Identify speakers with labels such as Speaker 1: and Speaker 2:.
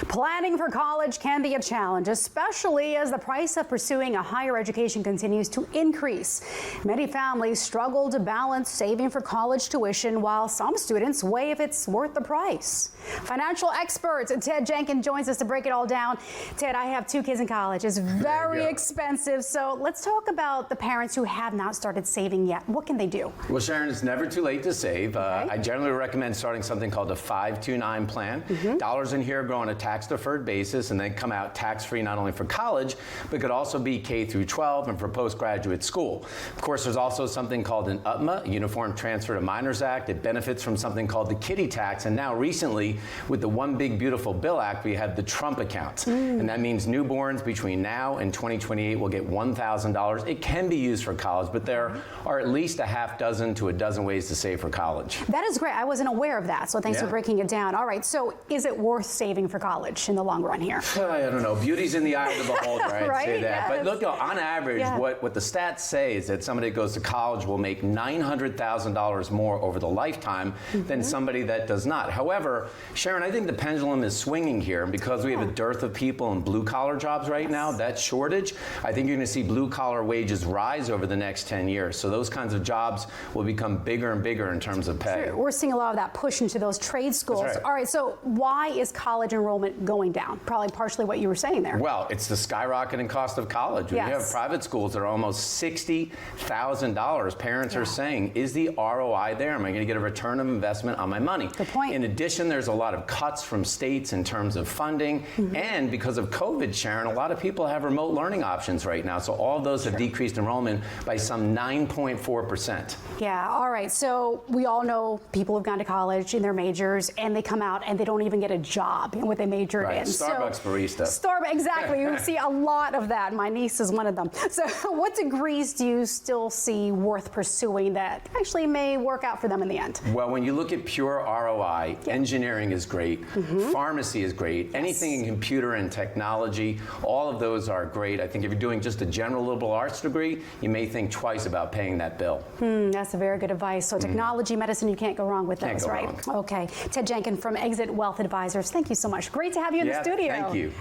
Speaker 1: Planning for college can be a challenge, especially as the price of pursuing a higher education continues to increase. Many families struggle to balance saving for college tuition, while some students weigh if it's worth the price. Financial expert Ted Jenkin joins us to break it all down. Ted, I have 2 kids in college. It's very expensive. So let's talk about the parents who have not started saving yet. What can they do?
Speaker 2: Well, Sharon, it's never too late to save. I generally recommend starting something called a 529 plan. Dollars in here go on a tax-deferred basis and then come out tax-free not only for college, but could also be K through 12 and for postgraduate school. Of course, there's also something called an UTMA, Uniform Transfer to Minors Act. It benefits from something called the kiddie tax. And now recently, with the One Big Beautiful Bill Act, we have the Trump account. And that means newborns between now and 2028 will get $1,000. It can be used for college, but there are at least a half dozen to a dozen ways to save for college.
Speaker 1: That is great. I wasn't aware of that, so thanks for breaking it down. All right, so is it worth saving for college in the long run here?
Speaker 2: I don't know. Beauty's in the eye of the beholder, I'd say that.
Speaker 1: Yes.
Speaker 2: But look, on average, what the stats say is that somebody that goes to college will make $900,000 more over the lifetime than somebody that does not. However, Sharon, I think the pendulum is swinging here, and because we have a dearth of people in blue-collar jobs right now, that shortage, I think you're going to see blue-collar wages rise over the next 10 years. So those kinds of jobs will become bigger and bigger in terms of pay.
Speaker 1: We're seeing a lot of that push into those trade schools.
Speaker 2: That's right.
Speaker 1: All right, so why is college enrollment going down? Probably partially what you were saying there.
Speaker 2: Well, it's the skyrocketing cost of college. When you have private schools that are almost $60,000, parents are saying, is the ROI there? Am I going to get a return of investment on my money?
Speaker 1: Good point.
Speaker 2: In addition, there's a lot of cuts from states in terms of funding. And because of COVID, Sharon, a lot of people have remote learning options right now. So all of those have decreased enrollment by some 9.4%.
Speaker 1: Yeah, all right. So we all know people who've gone to college in their majors and they come out and they don't even get a job in what they majored in.
Speaker 2: Starbucks barista.
Speaker 1: Starbucks, exactly. You see a lot of that. My niece is one of them. So what degrees do you still see worth pursuing that actually may work out for them in the end?
Speaker 2: Well, when you look at pure ROI, engineering is great, pharmacy is great, anything in computer and technology, all of those are great. I think if you're doing just a general liberal arts degree, you may think twice about paying that bill.
Speaker 1: That's a very good advice. So technology, medicine, you can't go wrong with those, right? Okay. Ted Jenkin from Exit Wealth Advisors, thank you so much. Great to have you in the studio.
Speaker 2: Thank you.